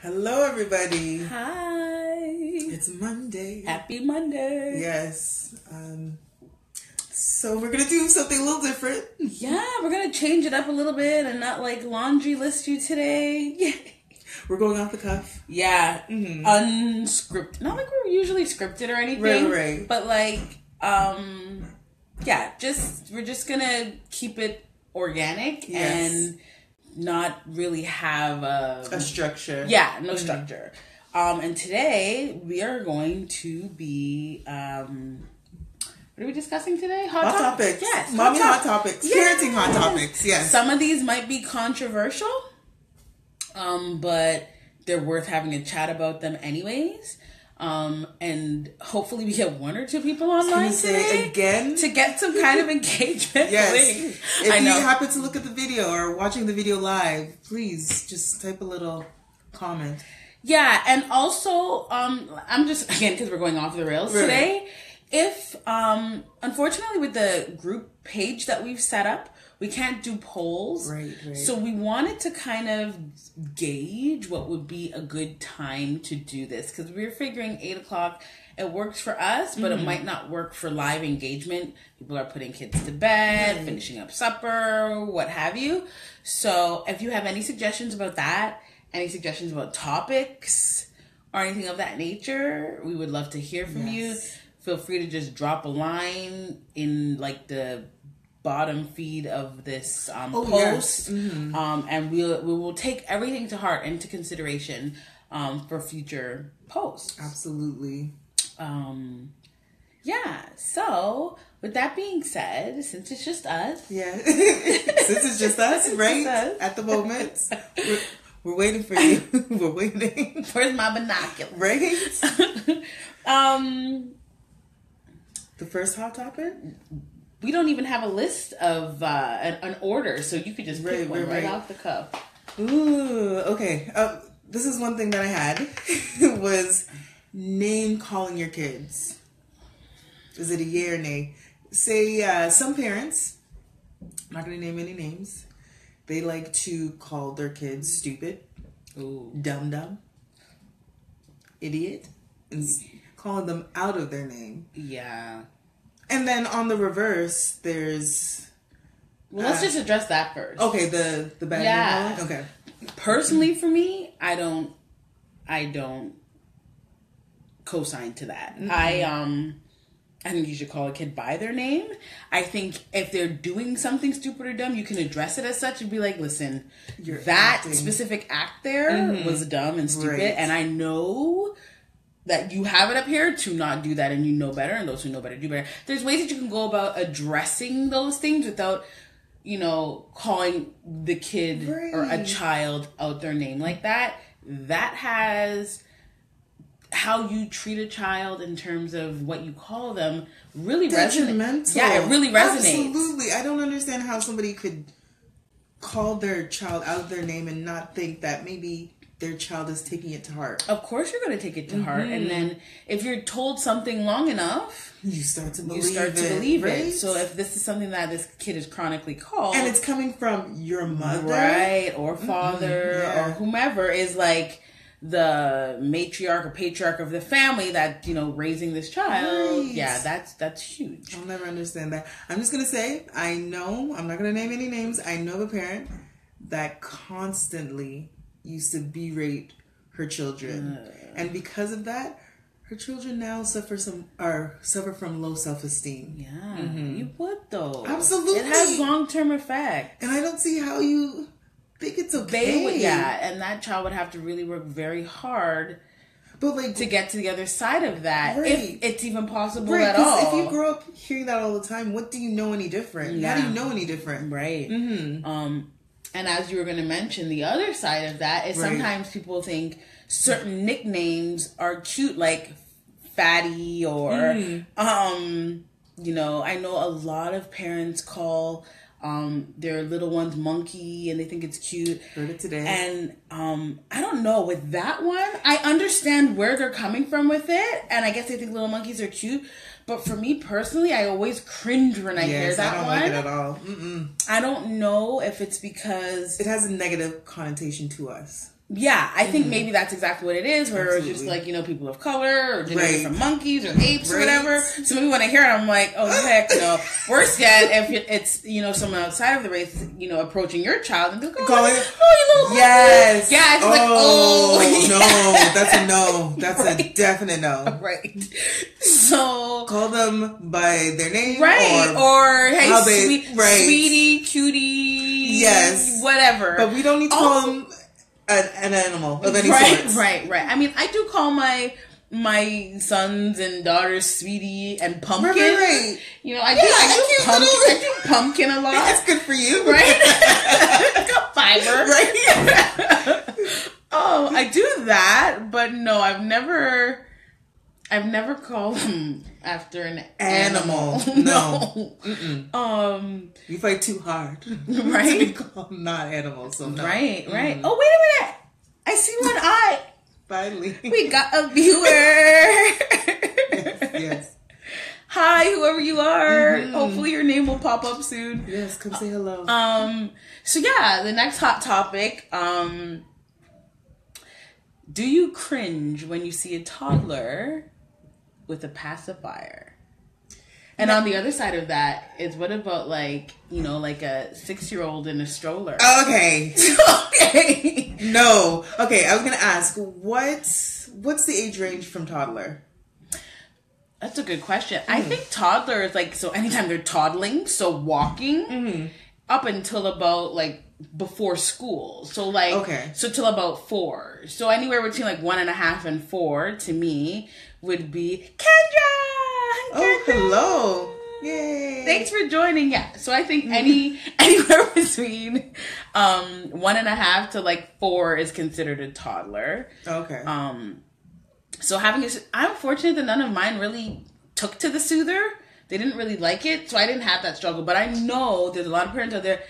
Hello, everybody. Hi. It's Monday. Happy Monday. Yes. So we're going to do something a little different. Yeah, we're going to change it up a little bit and not like laundry list you today. We're going off the cuff. Yeah. Mm-hmm. Unscripted. Not like we're usually scripted or anything. Right. But like, yeah, we're just going to keep it organic and not really have a structure. Yeah, no structure. And today we are going to be what are we discussing today? Hot topics. Yes. Mommy hot topics. Yes. Parenting hot topics. Yes. Some of these might be controversial, but they're worth having a chat about them anyways. And hopefully we get one or two people online today again to get some kind of engagement. Yes. If you happen to look at the video or watching the video live, please just type a little comment. Yeah, and also, I'm just, again, because we're going off the rails today, if, unfortunately with the group page that we've set up, we can't do polls. Right. So we wanted to kind of gauge what would be a good time to do this. Because we were figuring 8 o'clock, it works for us, but it might not work for live engagement. People are putting kids to bed, finishing up supper, what have you. So if you have any suggestions about that, any suggestions about topics, or anything of that nature, we would love to hear from you. Feel free to just drop a line in like the bottom feed of this post, and we will take everything to heart and to consideration for future posts. Absolutely. So with that being said, since it's just us, since it's just us, right? At the moment, we're waiting for you. We're waiting. Where's my binoculars? Right. The first hot topic. We don't even have a list of an order, so you could just pick one right off the cuff. Ooh, okay. This is one thing that I had was name calling your kids. Is it a yay or nay? Say some parents, I'm not going to name any names, they like to call their kids stupid, dumb, idiot, and calling them out of their name. Yeah. And then on the reverse, there's... Well, let's just address that first. Okay, the bad name calling? Okay. Personally, for me, I don't co-sign to that. I think you should call a kid by their name. I think if they're doing something stupid or dumb, you can address it as such and be like, listen, specific act there was dumb and stupid, and I know that you have it up here to not do that, and you know better, and those who know better do better. There's ways that you can go about addressing those things without, calling the kid or a child out their name like that. That has how you treat a child in terms of what you call them really resonates. Yeah, it really resonates. Absolutely. I don't understand how somebody could call their child out of their name and not think that maybe their child is taking it to heart. Of course you're going to take it to heart. And then if you're told something long enough, you start to believe it. So if this is something that this kid is chronically called, and it's coming from your mother, right, or father, or whomever is like the matriarch or patriarch of the family that, raising this child. Right. Yeah, that's huge. I'll never understand that. I'm just going to say, I'm not going to name any names. I know a parent that constantly used to berate her children, and because of that, her children now suffer from low self-esteem. Yeah, you would though. Absolutely, it has long-term effects, and I don't see how you think it's okay. And that child would have to really work very hard, but to get to the other side of that, if it's even possible at all. If you grow up hearing that all the time, what do you know any different? How do you know any different? Right. And as you were going to mention, the other side of that is sometimes people think certain nicknames are cute, like fatty or, I know a lot of parents call their little ones monkey and they think it's cute. Heard it today. And I don't know, with that one, I understand where they're coming from with it. And I guess they think little monkeys are cute. But for me personally, I always cringe when I hear that one. I don't like it at all. I don't know if it's because it has a negative connotation to us. Yeah, I think maybe that's exactly what it is, where it's just like, people of color, or generated from monkeys or apes or whatever. So maybe when I hear it, I'm like, oh, heck no. Worse yet, if it's, someone outside of the race, approaching your child and going, oh, you little yes. Yeah, it's like, no, that's a no. That's a definite no. Right. So. Call them by their name. Right. Or hey, sweetie, cutie. Yes. Whatever. But we don't need to call them an animal of any sort. Right. I mean, I do call my sons and daughters sweetie and pumpkin. Right. I do pumpkin a lot. That's good for you. Right? Got fiber. Right. Oh, I do that, but no, I've never called them after an animal. No. You fight too hard. Right? To be called not animals, so no. Right. Oh, wait a minute. I see one eye. Finally. We got a viewer. Yes. Hi, whoever you are. Hopefully your name will pop up soon. Yes, come say hello. So yeah, the next hot topic, do you cringe when you see a toddler with a pacifier? And on the other side of that is, what about like a 6-year-old in a stroller? Okay. Okay. No. Okay, I was gonna ask, what's the age range from toddler? That's a good question. I think toddler is like, so anytime they're toddling, so walking, up until about like before school. So like, so till about 4. So anywhere between like 1.5 and 4 to me would be Kendra. Oh, hello. Yay. Thanks for joining. Yeah. So I think anywhere between 1.5 to like 4 is considered a toddler. Okay. So I'm fortunate that none of mine really took to the soother. They didn't really like it, so I didn't have that struggle. But I know there's a lot of parents out there,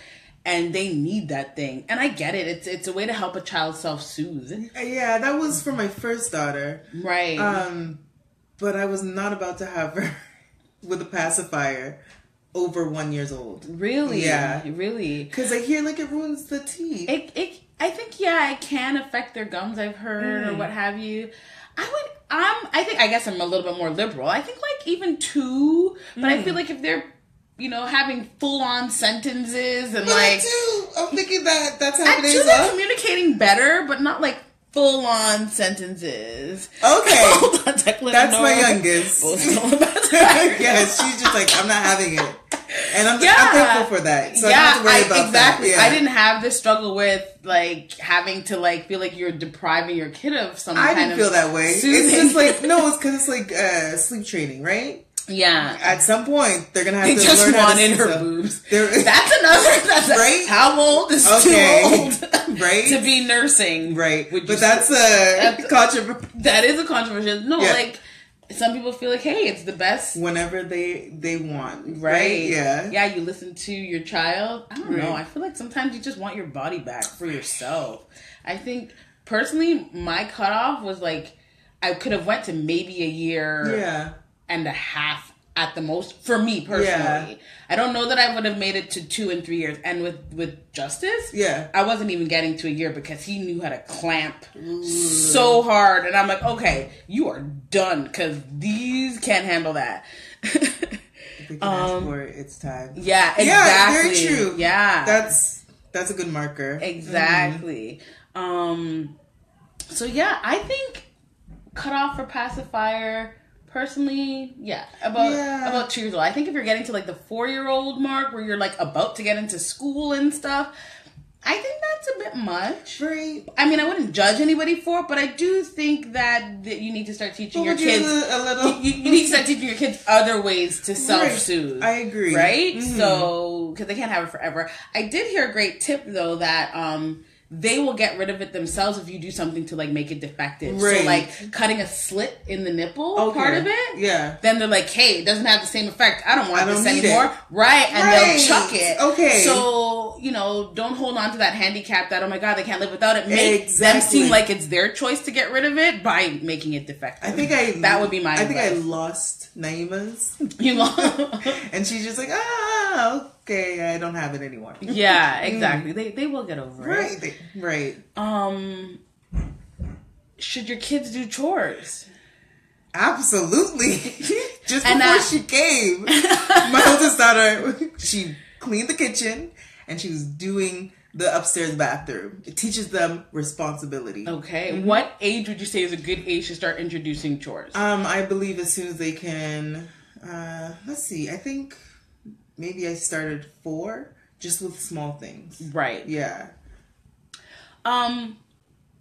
and they need that thing. And I get it. It's a way to help a child self-soothe. Yeah, that was for my first daughter. Right. But I was not about to have her with a pacifier over 1 year old. Really? Yeah. Really? Because I hear like it ruins the teeth. I think, it can affect their gums, I've heard, or what have you. I guess I'm a little bit more liberal. I think like even 2, but I feel like if they're, having full-on sentences and like... I'm thinking that's happening as well. They're communicating better, but not like full-on sentences. Okay. Declan, that's my youngest. Yes, she's just like, I'm not having it. And I'm thankful for that. So I don't have to worry about exactly. that. Yeah. I didn't have this struggle with like having to like feel like you're depriving your kid of some kind of... I didn't feel that way. Soothing. It's just like, no, it's because it's like sleep training, right? Yeah. At some point, they're gonna have to just learn how to in her boobs. That's another. Right? How old is too old? Right? To be nursing. Right. But that's a controversial. That is a controversial. No, like some people feel like, hey, it's the best whenever they want. Right? Yeah. Yeah. You listen to your child. I don't know. I feel like sometimes you just want your body back for yourself. I think personally, my cutoff was like I could have went to maybe a year. Yeah. And a half at the most for me personally. Yeah. I don't know that I would have made it to 2 and 3 years. And with Justice, I wasn't even getting to a year because he knew how to clamp so hard. And I'm like, okay, you are done because these can't handle that. If they can ask for it, it's time. Yeah, exactly. Yeah, very true. Yeah, that's a good marker. Exactly. So yeah, I think cutoff for pacifier. Personally, about 2 years old. I think if you're getting to like the 4-year-old mark where you're like about to get into school and stuff, I think that's a bit much. Right. I mean, I wouldn't judge anybody for it, but I do think that you need to start teaching your kids a little. You need to start teaching your kids other ways to self-soothe. I agree. Right? So, because they can't have it forever. I did hear a great tip though that they will get rid of it themselves if you do something to like make it defective. Right. So like cutting a slit in the nipple part of it. Yeah. Then they're like, hey, it doesn't have the same effect. I don't want this anymore. Right. And they'll chuck it. Okay. So, don't hold on to that handicap that, oh my God, they can't live without it. Make them seem like it's their choice to get rid of it by making it defective. That would be my advice. I think I lost Naima's. You lost? And she's just like, okay, I don't have it anymore. Yeah, exactly. They will get over it. Right. Should your kids do chores? Absolutely. Just before she came, my oldest daughter, she cleaned the kitchen and she was doing the upstairs bathroom. It teaches them responsibility. Okay. Mm-hmm. What age would you say is a good age to start introducing chores? I believe as soon as they can. Let's see. I think maybe I started 4, just with small things. Right. Yeah.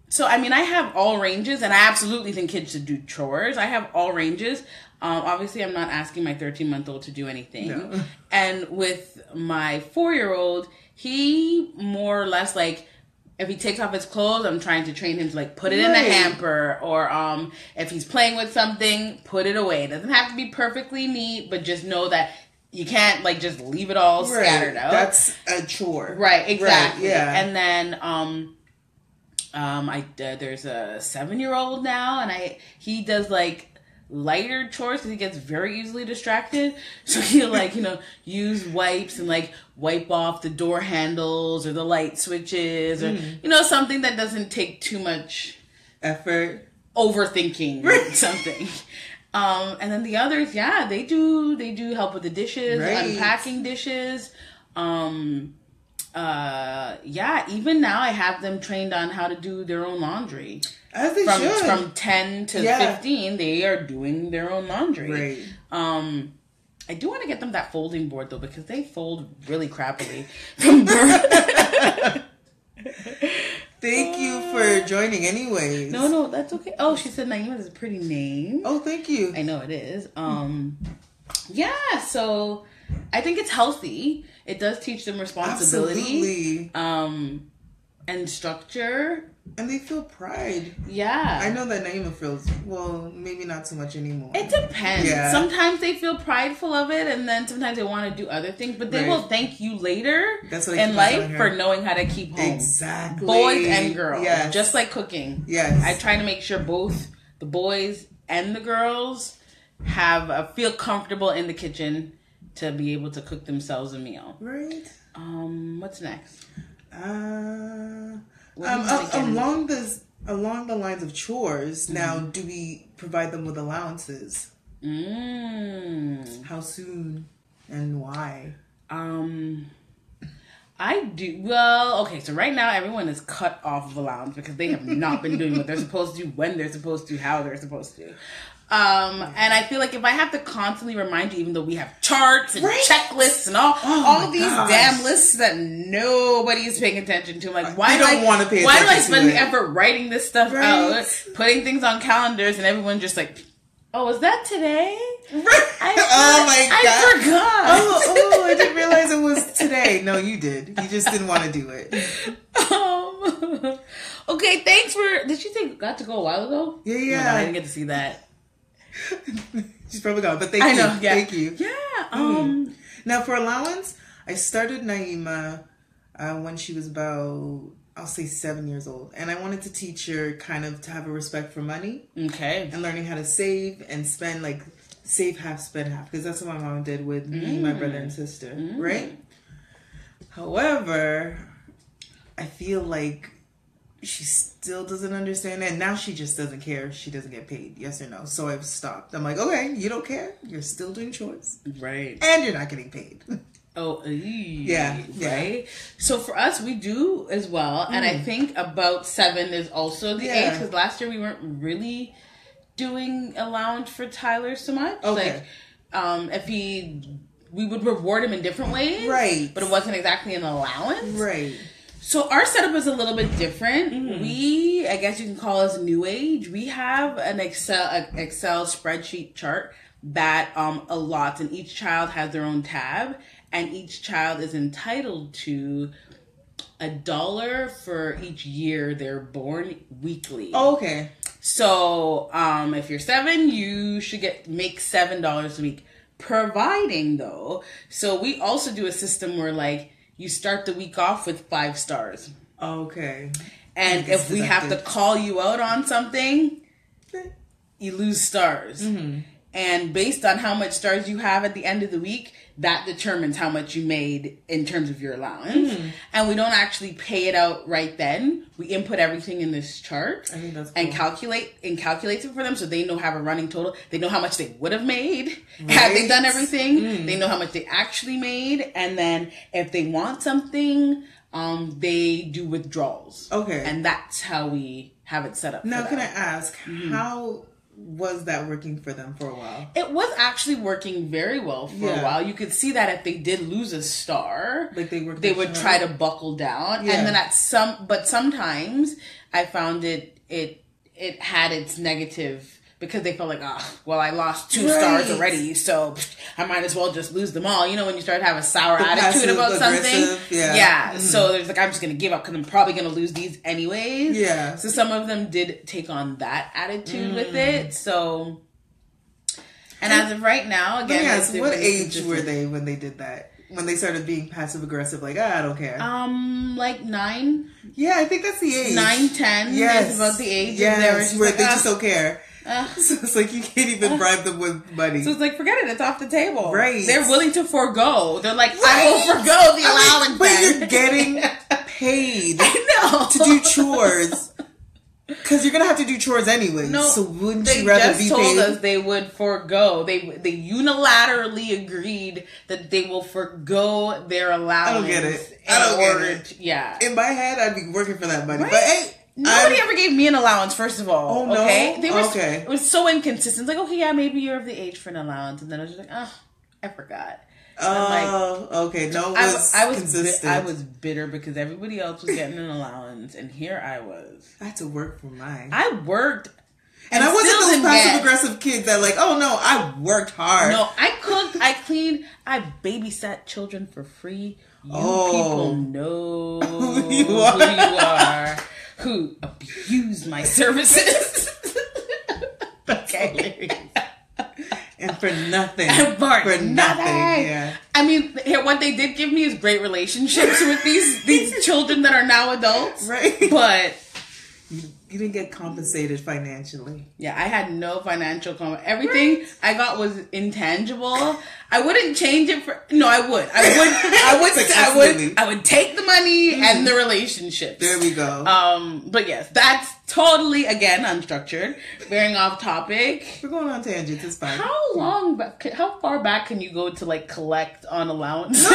So, I mean, I have all ranges, and I absolutely think kids should do chores. I have all ranges. Obviously, I'm not asking my 13-month-old to do anything. No. And with my 4-year-old, he more or less, like, if he takes off his clothes, I'm trying to train him to, like, put it in the hamper. Or if he's playing with something, put it away. It doesn't have to be perfectly neat, but just know that you can't, like, just leave it all scattered out. That's a chore. Right, exactly. Right, yeah. And then... there's a 7-year-old now, and he does like lighter chores because he gets very easily distracted. So he'll like, use wipes and like wipe off the door handles or the light switches or, something that doesn't take too much effort, overthinking something. And then the others, they do help with the dishes, unpacking dishes. Even now I have them trained on how to do their own laundry. As they should. From 10 to 15, they are doing their own laundry. Right. I do want to get them that folding board though, because they fold really crappily from birth. Thank you for joining anyways. No, that's okay. Oh, she said Naima is a pretty name. Oh, thank you. I know it is. So I think it's healthy. It does teach them responsibility. Absolutely. And structure. And they feel pride. Yeah. I know that Naima feels, well, maybe not so much anymore. It depends. Yeah. Sometimes they feel prideful of it, and then sometimes they want to do other things, but they will thank you later in life for knowing how to keep home. Exactly. Boys and girls. Yes. Just like cooking. Yes. I try to make sure both the boys and the girls feel comfortable in the kitchen to be able to cook themselves a meal. Right. What's next? Along the lines of chores, now do we provide them with allowances? How soon and why? I do. Well, okay, so right now everyone is cut off of allowance because they have not been doing what they're supposed to do, when they're supposed to, how they're supposed to. And I feel like if I have to constantly remind you, even though we have charts and checklists and all these damn lists that nobody is paying attention to, I'm like, why do I spend the effort writing this stuff out, putting things on calendars, and everyone just like, oh, is that today? I forgot. I didn't realize it was today. No, you did. You just didn't want to do it. Okay, thanks for. Did she say got to go a while ago? Yeah. No, I didn't get to see that. She's probably gone, but thank you. Thank you. Yeah. Now for allowance, I started Naima when she was about, I'll say 7 years old, and I wanted to teach her kind of to have a respect for money. Okay. And learning how to save and spend, like save half, spend half, because that's what my mom did with me, my brother and sister, right? However, I feel like she still doesn't understand that. And now she just doesn't care if she doesn't get paid, yes or no. So I've stopped. I'm like, okay, you don't care. You're still doing chores. Right. And you're not getting paid. Yeah. Right? So for us, we do as well. And I think about 7 is also the age. Because last year we weren't really doing allowance for Tyler so much. Okay. Like, we would reward him in different ways. Right. But it wasn't exactly an allowance. Right. So our setup is a little bit different. We, I guess you can call us new age. We have an Excel spreadsheet chart that allots, and each child has their own tab, and each child is entitled to $1 for each year they're born weekly. Oh, okay. So if you're 7, you should make $7 a week. Providing though, so we also do a system where like you start the week off with 5 stars. Okay. And if we have to call you out on something, you lose stars. And based on how much stars you have at the end of the week, that determines how much you made in terms of your allowance. And we don't actually pay it out right then. We input everything in this chart and calculates it for them, so they know, have a running total. They know how much they would have made had they done everything. They know how much they actually made, and then if they want something, they do withdrawals. Okay, and that's how we have it set up. Now, can I ask how was that working for them for a while? It was actually working very well for a while. You could see that if they did lose a star, like they would try to buckle down, and then but sometimes I found it had its negative, because they felt like, well, I lost 2 stars already, so I might as well just lose them all. You know, when you start to have a sour attitude about something. So there's like, I'm just going to give up because I'm probably going to lose these anyways. Yeah. So some of them did take on that attitude with it. So, and as of right now, again, what age were they when they did that? When they started being passive aggressive, like, I don't care. Like 9. Yeah, I think that's the age. 9, 10 is about the age. Yes, where they just don't care. So it's like you can't even bribe them with money. So it's like, forget it, it's off the table. Right. They're willing to forego. They're like, I will forego the allowance. But you're getting paid to do chores. Because you're going to have to do chores anyway. No, so wouldn't you rather be paid? They just told us they would forego. They unilaterally agreed that they will forego their allowance. I don't get it. I don't get it. In my head, I'd be working for that money. Right? But hey, nobody ever gave me an allowance, first of all. Oh, no? Okay? It was so inconsistent. Like, okay, yeah, maybe you're of the age for an allowance. And then I was just like, I forgot. Okay. No, I was bitter because everybody else was getting an allowance, and here I was. I had to work for mine. I worked. And I wasn't those passive-aggressive kids that like, oh, no, I worked hard. No, I cooked, I cleaned, I babysat children for free. People know who you are. Who abused my services. Okay. And for nothing. For nothing. Yeah. I mean, what they did give me is great relationships with these children that are now adults. Right. But you didn't get compensated financially. Yeah, I had no financial Everything I got was intangible. I wouldn't change it for. No, I would. I would take the money and the relationships. There we go. But yes, that's totally, again, unstructured. Veering off topic. We're going on tangents. It's fine. How far back can you go to like collect on allowance? No.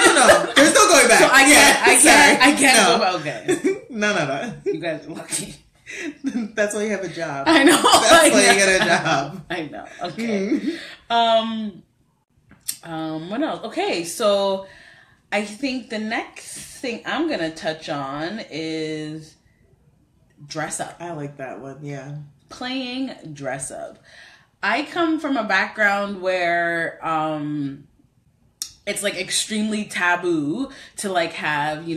There's no going back. So I can't go back. Okay. No. You guys are lucky. That's why you have a job. I know. That's why you get a job. I know. Okay. What else? Okay, so I think the next thing I'm gonna touch on is dress up. I like that one. Yeah. Playing dress up. I come from a background where it's like extremely taboo to like have,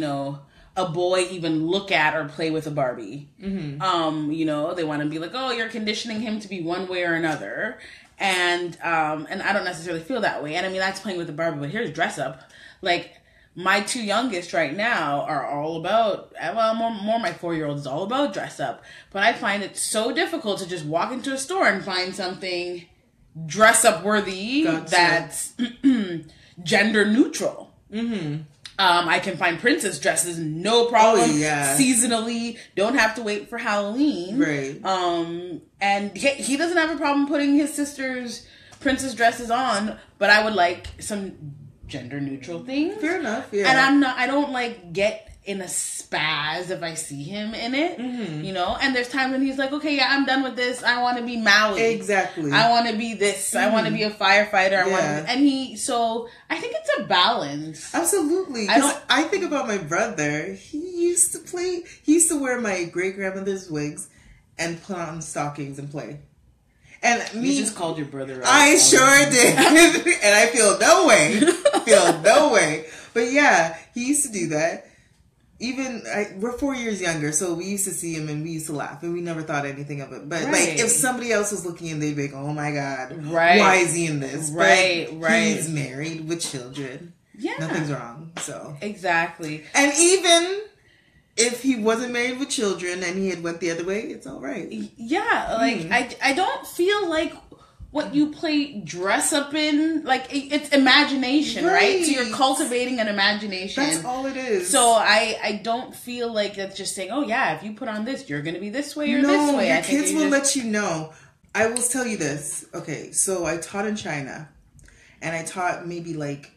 a boy even look at or play with a Barbie. Mm-hmm. They want to be like, oh, you're conditioning him to be one way or another. And I don't necessarily feel that way. And I mean, that's playing with the Barbie, but here's dress up. Like, my 2 youngest right now are all about, more my 4-year-old is all about dress up. But I find it so difficult to just walk into a store and find something dress up worthy that's gender neutral. Mm-hmm. I can find princess dresses, no problem. Oh, yeah. Seasonally, don't have to wait for Halloween. Right. And he doesn't have a problem putting his sister's princess dresses on, but I would like some gender neutral things. Fair enough. Yeah. And I don't like get in a spaz if I see him in it, and there's times when he's like, okay, yeah, I'm done with this. I want to be Maui. Exactly. I want to be this. Mm-hmm. I want to be a firefighter. So I think it's a balance. Absolutely. I think about my brother. He used to wear my great grandmother's wigs and put on stockings and play. And you just called your brother out. I sure did. And I feel no way. But yeah, he used to do that. We're 4 years younger, so we used to see him and we used to laugh and we never thought anything of it. But like, if somebody else was looking in, they'd be like, oh my God, why is he in this? Right. He's married with children. Yeah. Nothing's wrong. So. Exactly. And even if he wasn't married with children and he had went the other way, it's all right. Yeah. Like, I don't feel like what you play dress up in. Like, it's imagination, right? So you're cultivating an imagination. That's all it is. So I don't feel like that's just saying, oh yeah, if you put on this, you're going to be this way or this way. Your kids will let you know. I will tell you this. Okay, so I taught in China, and I taught maybe like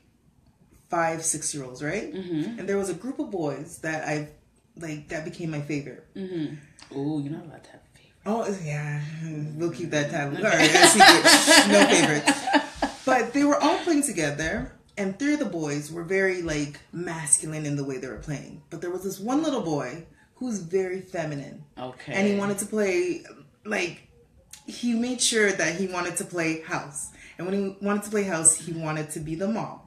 5, 6-year-olds, right? Mm-hmm. And there was a group of boys that that became my favorite. Mm-hmm. Ooh, you're not allowed to have a favorite. Oh, yeah. We'll keep that taboo. All right, secret. No favorites. But they were all playing together, and 3 of the boys were very, like, masculine in the way they were playing. But there was this one little boy who's very feminine. Okay. And he wanted to play, like, he made sure that he wanted to play house. And when he wanted to play house, he wanted to be the mom.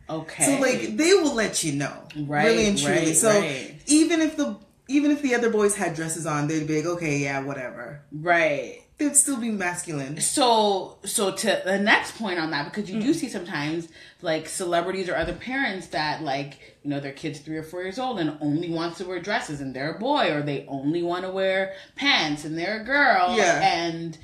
Okay. So, like, they will let you know. Right, really and truly. right, so, right. even if the other boys had dresses on, they'd be like, okay, yeah, whatever. Right. They'd still be masculine. So to the next point on that, because you do see sometimes, like, celebrities or other parents that, like, you know, their kid's 3 or 4 years old and only wants to wear dresses and they're a boy, or they only want to wear pants and they're a girl. Yeah. And,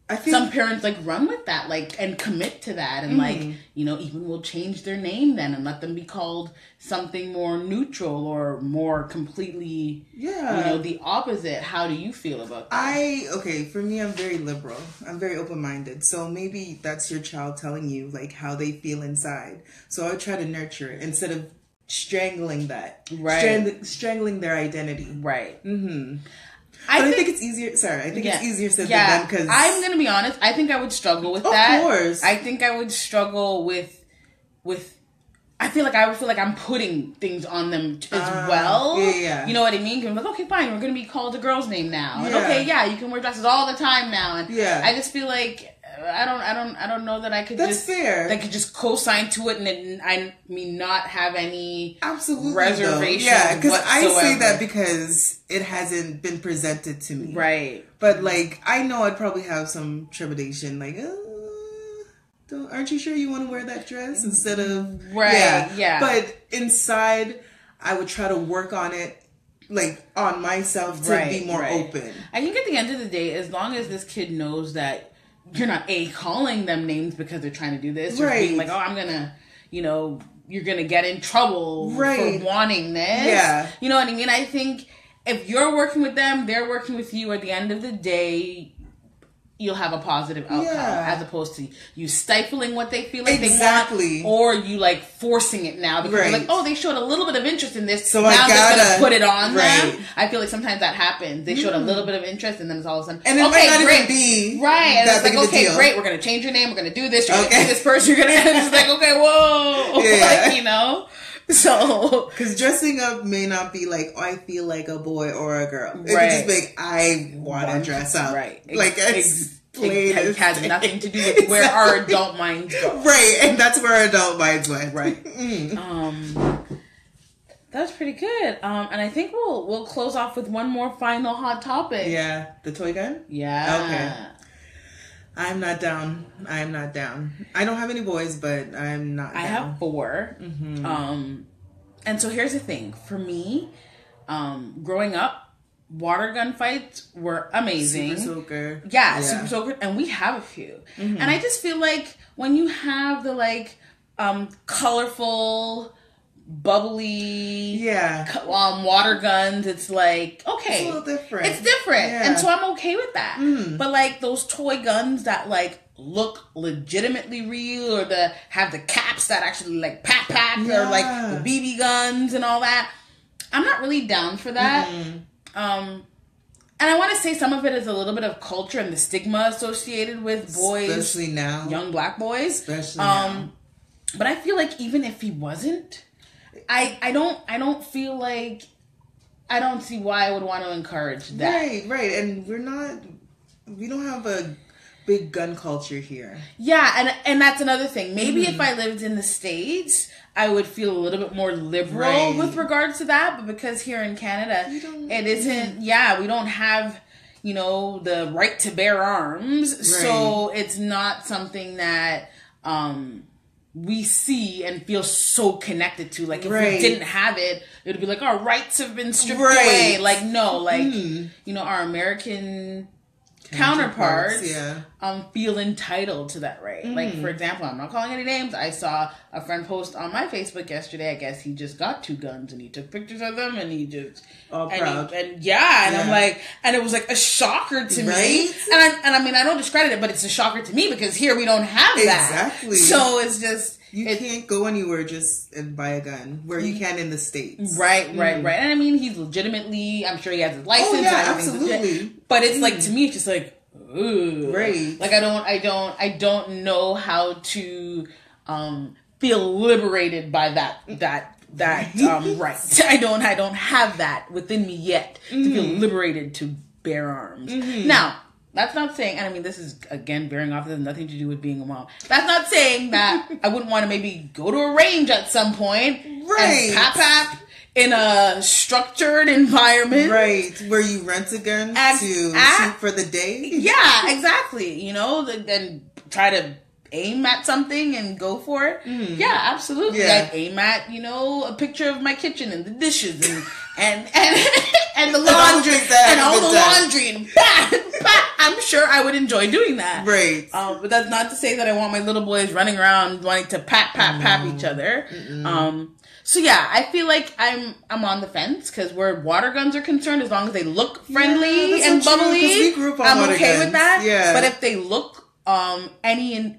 I feel some parents, like, run with that, like, and commit to that, and like, you know, even will change their name then and let them be called something more neutral or more completely, you know, the opposite. How do you feel about that? For me, I'm very liberal. I'm very open-minded. So maybe that's your child telling you, like, how they feel inside. So I would try to nurture it instead of strangling that. Right. Strangling their identity. Right. Mm-hmm. I think it's easier. Sorry, I think it's easier said than done. Because I'm gonna be honest. I think I would struggle with that. Of course, I think I would struggle with. I feel like I would feel like I'm putting things on them as well. Yeah. You know what I mean? I'm like, okay, fine, we're gonna be called a girl's name now. And okay, you can wear dresses all the time now. And I just feel like I don't know that I could. That's fair. I could just co-sign to it, and I mean not have any reservation. Yeah, because I say that because it hasn't been presented to me. Right. But like, I know I'd probably have some trepidation, like, aren't you sure you want to wear that dress instead of yeah. But inside, I would try to work on it, like, on myself to be more open. I think at the end of the day, as long as this kid knows that you're not calling them names because they're trying to do this, or being like, oh, I'm gonna, you know, you're gonna get in trouble for wanting this. Yeah. You know what I mean? I think if you're working with them, they're working with you. At the end of the day, you'll have a positive outcome, as opposed to you stifling what they feel like they want, or you, like, forcing it now because you're like, oh, they showed a little bit of interest in this, so now I'm just gonna put it on them. I feel like sometimes that happens. They showed a little bit of interest, and then it's all of a sudden, and it might not even be and it's like, okay, great, we're gonna change your name, we're gonna do this, you're gonna do this person, you're gonna. It's like, okay, whoa, like, you know. So, because dressing up may not be like, oh, I feel like a boy or a girl. It could just be like, I want to dress up. Right. Like, it has nothing to do with where our adult minds go. Right. And that's where our adult minds went. Right. That was pretty good. And I think we'll close off with one more final hot topic. Yeah. The toy gun? Yeah. Okay. I'm not down. I don't have any boys, but I'm not down. I have 4. Mm-hmm. And so here's the thing. For me, growing up, water gun fights were amazing. Super soaker. Yeah, super soaker. And we have a few. Mm-hmm. And I just feel like when you have the, like, colorful, bubbly water guns, it's like, okay, it's a little different. It's different. And so I'm okay with that. But, like, those toy guns that, like, look legitimately real, or have the caps that actually, like, pack or, like, the BB guns and all that, I'm not really down for that. And I want to say some of it is a little bit of culture and the stigma associated with boys, especially now, young black boys, especially now. But I feel like even if he wasn't, I don't feel like, I don't see why I would want to encourage that. Right. And we don't have a big gun culture here. Yeah, and that's another thing. Maybe if I lived in the States, I would feel a little bit more liberal with regards to that. But because here in Canada, it isn't, we don't have, you know, the right to bear arms. Right. So it's not something that we see and feel so connected to. Like, if we didn't have it, it would be like, our rights have been stripped away. Like, no, like, you know, our American counterparts yeah. Feel entitled to that right. Like, for example, I'm not calling any names. I saw a friend post on my Facebook yesterday. I guess he just got 2 guns and he took pictures of them and he just proud. I'm like, and it was like a shocker to me. And I mean, I don't discredit it, but it's a shocker to me because here we don't have that. Exactly. So it's just. You can't go anywhere just and buy a gun where you can in the States. Right. And I mean, he's legitimately, I'm sure he has his license. Oh, yeah, absolutely. But it's like, to me, it's just like, ooh. Right. Like, I don't know how to feel liberated by that right. I don't have that within me yet to feel liberated to bear arms. Now, that's not saying, and I mean, this is, again, bearing off, this has nothing to do with being a mom. That's not saying that I wouldn't want to maybe go to a range at some point. Right. And pap in a structured environment. Right. Where you rent a gun to shoot for the day. Yeah, exactly. You know, then try to aim at something and go for it. Yeah, absolutely. Yeah. I aim at, a picture of my kitchen and the dishes and the laundry and all the laundry and I'm sure I would enjoy doing that. Right. But that's not to say that I want my little boys running around wanting to pap each other. So yeah, I feel like I'm on the fence because where water guns are concerned, as long as they look friendly and bubbly, we grew up on I'm water okay guns. with that. Yeah. But if they look any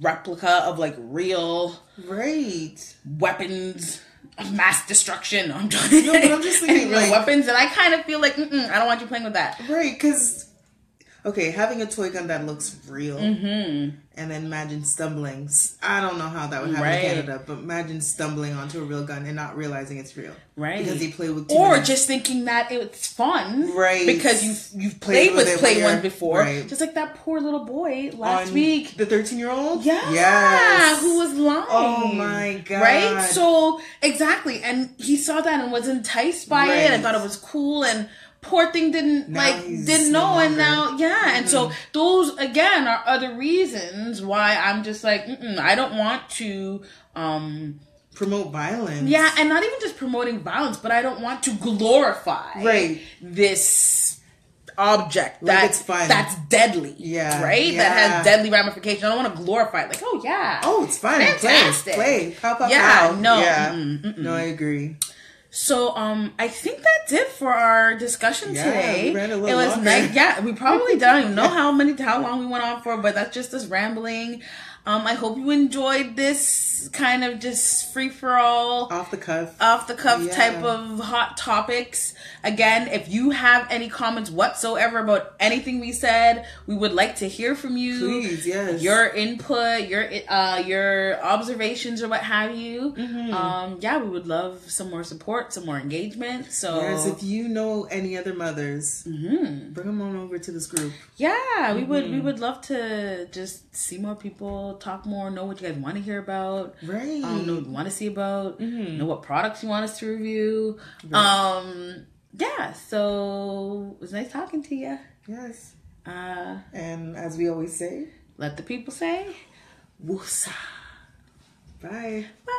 replica of like real weapons of mass destruction. I'm just thinking real weapons, and I kind of feel like I don't want you playing with that. Right, because having a toy gun that looks real, and then imagine stumbling. I don't know how that would happen in Canada, but imagine stumbling onto a real gun and not realizing it's real. Right. Because they play with just thinking that it's fun. Right. Because you've played with play ones before. Right. Just like that poor little boy last week. The 13-year-old? Yeah. Yes. Who was lying. Oh my God. Right? So, exactly. And he saw that and was enticed by it and thought it was cool, and poor thing didn't know, and now and so those again are other reasons why I'm just like I don't want to promote violence. Yeah, and not even just promoting violence, but I don't want to glorify this object it's fun. That's deadly. Yeah. Right? Yeah. That has deadly ramifications. I don't want to glorify it. Like, oh yeah. Oh, it's fun. Fantastic. Play. Pow, pow, yeah, pow. No. Yeah. No, I agree. So, I think that's it for our discussion today. We ran a little it was longer. nice. Yeah, we probably don't even know how long we went on for, but that's just us rambling. I hope you enjoyed this kind of just free for all, off the cuff type of hot topics. Again, if you have any comments whatsoever about anything we said, we would like to hear from you. Please, yes. Your input, your observations, or what have you. We would love some more support, some more engagement. So, yes, if you know any other mothers, bring them on over to this group. Yeah, we would love to just see more people, talk more, know what you guys want to hear about, right? Know what you want to see about, know what products you want us to review. Right. So it was nice talking to you. Yes. And as we always say, let the people say, Woosah. Bye. Bye.